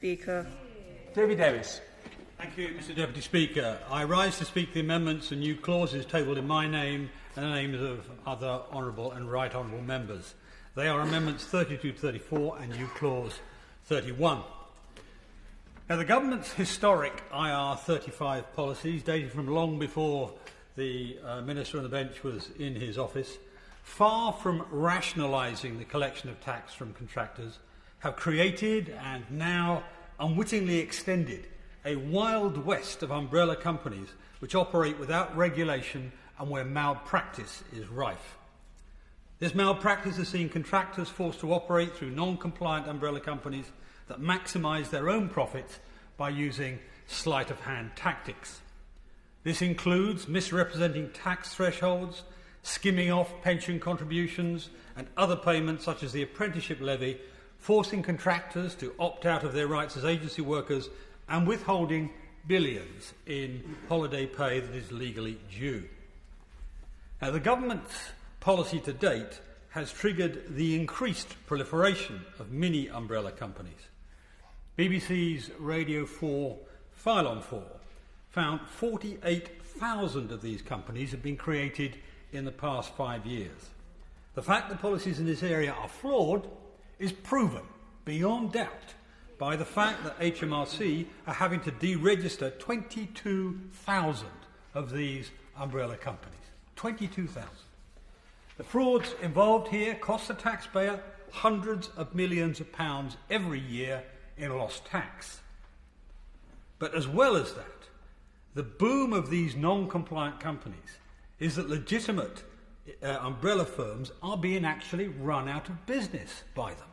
Speaker. David Davis. Thank you, Mr Deputy Speaker. I rise to speak the amendments and new clauses tabled in my name and the names of other honourable and right honourable members. They are amendments 32 to 34 and new clause 31. Now, the government's historic IR35 policies, dated from long before the Minister on the bench was in his office, far from rationalising the collection of tax from contractors, have created and now unwittingly extended a wild west of umbrella companies which operate without regulation and where malpractice is rife. This malpractice has seen contractors forced to operate through non-compliant umbrella companies that maximise their own profits by using sleight-of-hand tactics. This includes misrepresenting tax thresholds, skimming off pension contributions and other payments such as the apprenticeship levy, forcing contractors to opt out of their rights as agency workers and withholding billions in holiday pay that is legally due. Now, the government's policy to date has triggered the increased proliferation of mini umbrella companies. BBC's Radio 4 File on 4 found 48,000 of these companies have been created in the past 5 years. The fact that policies in this area are flawed is proven beyond doubt by the fact that HMRC are having to deregister 22,000 of these umbrella companies. 22,000. The frauds involved here cost the taxpayer hundreds of millions of pounds every year in lost tax. But as well as that, the boom of these non-compliant companies is that legitimate umbrella firms are being actually run out of business by them.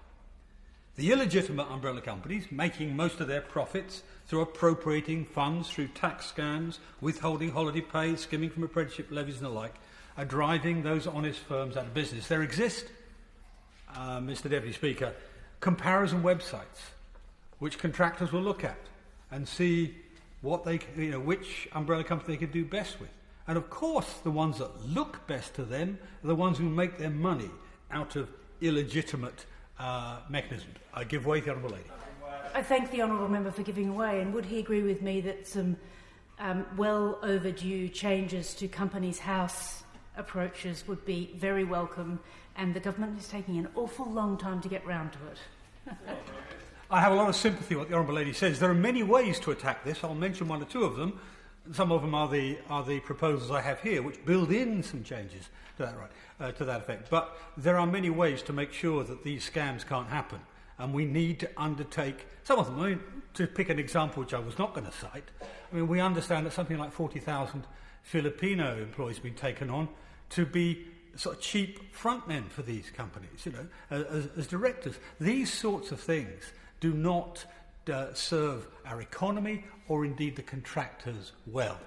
The illegitimate umbrella companies, making most of their profits through appropriating funds through tax scams, withholding holiday pay, skimming from apprenticeship levies and the like, are driving those honest firms out of business. There exist, Mr Deputy Speaker, comparison websites which contractors will look at and see what they, which umbrella company they could do best with. And of course, the ones that look best to them are the ones who make their money out of illegitimate mechanisms. I give way to the Honourable Lady. I thank the Honourable Member for giving way, and would he agree with me that some well overdue changes to Companies House approaches would be very welcome, and the government is taking an awful long time to get round to it? I have a lot of sympathy with what the Honourable Lady says. There are many ways to attack this. I'll mention one or two of them. Some of them are the proposals I have here, which build in some changes to that effect. But there are many ways to make sure that these scams can't happen. And we need to undertake some of them. To pick an example which I was not going to cite, we understand that something like 40,000 Filipino employees have been taken on to be sort of cheap frontmen for these companies, as directors. These sorts of things do not serve our economy or indeed the contractors well.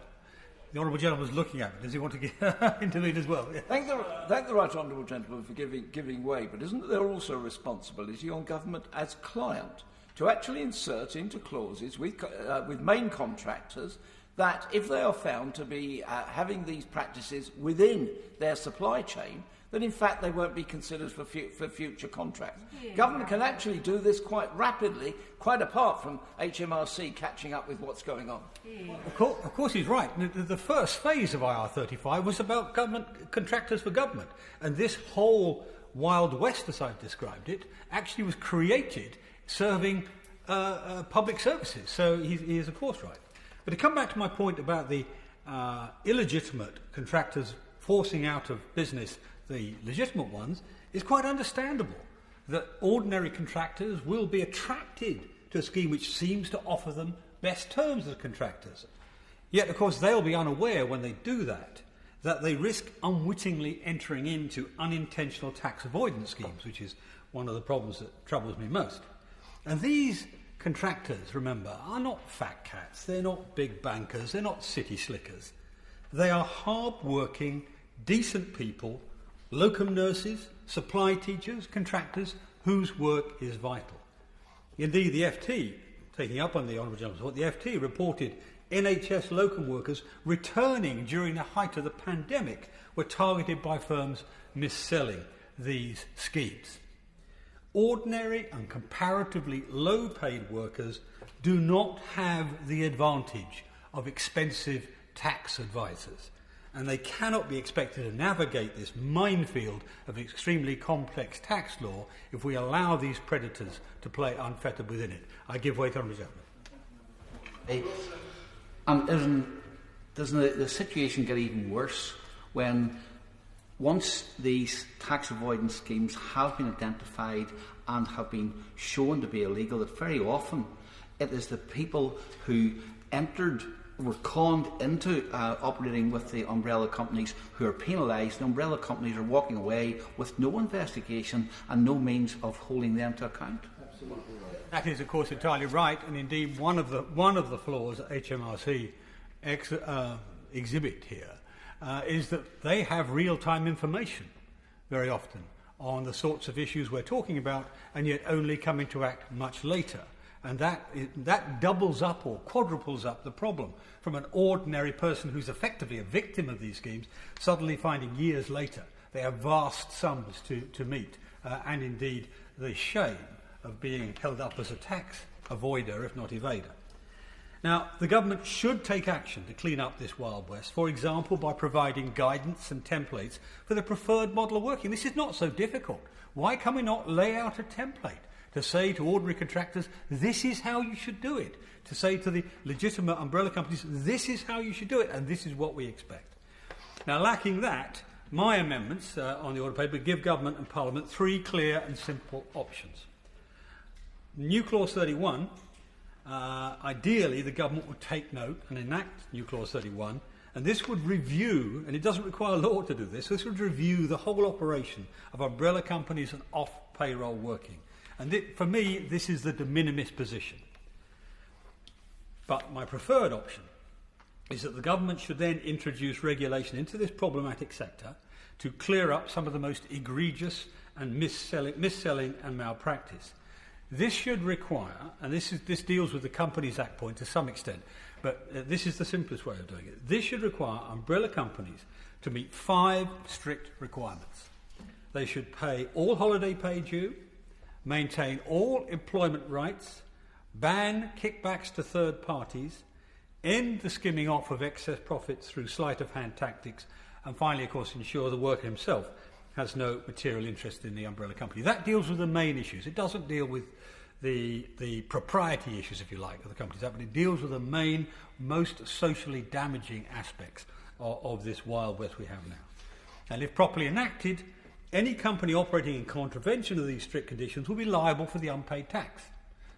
The Honourable Gentleman is looking at me. Does he want to get intervene as well? Yeah. Thank the Right Honourable Gentleman for giving way, but isn't there also a responsibility on government as client to actually insert into clauses with main contractors that if they are found to be having these practices within their supply chain, that in fact they won't be considered for future contracts. Yeah. Government can actually do this quite rapidly, quite apart from HMRC catching up with what's going on. Yeah. Of course he's right. The first phase of IR35 was about government contractors for government, and this whole Wild West, as I've described it, actually was created serving public services. So he is of course right. But to come back to my point about the illegitimate contractors forcing out of business the legitimate ones, is quite understandable that ordinary contractors will be attracted to a scheme which seems to offer them best terms as contractors. Yet, of course, they'll be unaware when they do that they risk unwittingly entering into unintentional tax avoidance schemes, which is one of the problems that troubles me most. And these contractors, remember, are not fat cats, they're not big bankers, they're not city slickers. They are hard-working, decent people, locum nurses, supply teachers, contractors, whose work is vital. Indeed, the FT, taking up on the Honourable Gentleman's point, the FT reported NHS locum workers returning during the height of the pandemic were targeted by firms mis-selling these schemes. Ordinary and comparatively low-paid workers do not have the advantage of expensive tax advisors, and they cannot be expected to navigate this minefield of extremely complex tax law if we allow these predators to play unfettered within it. I give way to Honourable Gentleman. And doesn't the situation get even worse when once these tax avoidance schemes have been identified and have been shown to be illegal, that very often it is the people who were conned into operating with the umbrella companies who are penalised. The umbrella companies are walking away with no investigation and no means of holding them to account. That is, of course, entirely right, and indeed one of the flaws that HMRC exhibit here is that they have real-time information very often on the sorts of issues we're talking about, and yet only come into act much later. And that doubles up or quadruples up the problem from an ordinary person who's effectively a victim of these schemes suddenly finding years later they have vast sums to meet, and indeed the shame of being held up as a tax avoider, if not evader. Now, the government should take action to clean up this Wild West, for example, by providing guidance and templates for the preferred model of working. This is not so difficult. Why can we not lay out a template to say to ordinary contractors, this is how you should do it? To say to the legitimate umbrella companies, this is how you should do it, and this is what we expect. Now, lacking that, my amendments on the order paper give government and parliament three clear and simple options. New Clause 31, ideally the government would take note and enact New Clause 31, and this would review, and it doesn't require law to do this would review the whole operation of umbrella companies and off-payroll working. And for me, this is the de minimis position. But my preferred option is that the government should then introduce regulation into this problematic sector to clear up some of the most egregious and mis-selling and malpractice. This should require, and this deals with the Companies Act point to some extent, but this is the simplest way of doing it. This should require umbrella companies to meet 5 strict requirements. They should pay all holiday pay due, maintain all employment rights, ban kickbacks to third parties, end the skimming off of excess profits through sleight of hand tactics, and finally, of course, ensure the worker himself has no material interest in the umbrella company. That deals with the main issues. It doesn't deal with the propriety issues, if you like, of the Companies Act, but it deals with the main, most socially damaging aspects of this Wild West we have now. And if properly enacted, any company operating in contravention of these strict conditions will be liable for the unpaid tax.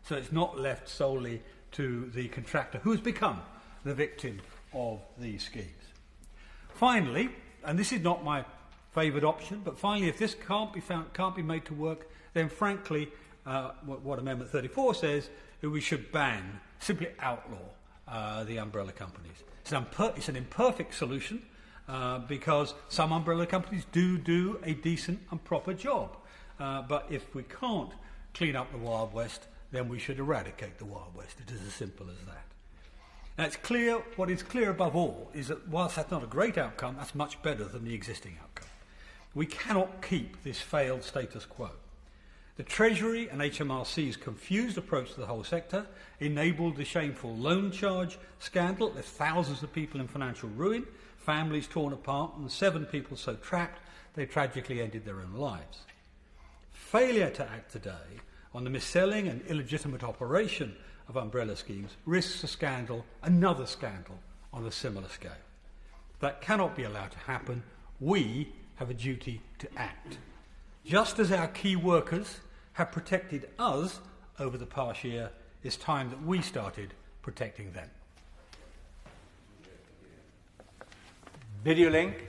So it's not left solely to the contractor who has become the victim of these schemes. Finally, and this is not my favoured option, but finally, if this can't be made to work, then frankly, what Amendment 34 says, is we should ban, simply outlaw the umbrella companies. It's an imperfect solution because some umbrella companies do a decent and proper job. But if we can't clean up the Wild West, then we should eradicate the Wild West. It is as simple as that. Now, it's clear, what is clear above all is that whilst that's not a great outcome, that's much better than the existing outcome. We cannot keep this failed status quo. The Treasury and HMRC's confused approach to the whole sector enabled the shameful loan charge scandal that left thousands of people in financial ruin, families torn apart, and 7 people so trapped they tragically ended their own lives. Failure to act today on the mis-selling and illegitimate operation of umbrella schemes risks a scandal, another scandal, on a similar scale. That cannot be allowed to happen. We have a duty to act. Just as our key workers have protected us over the past year, it's time that we started protecting them. Video link.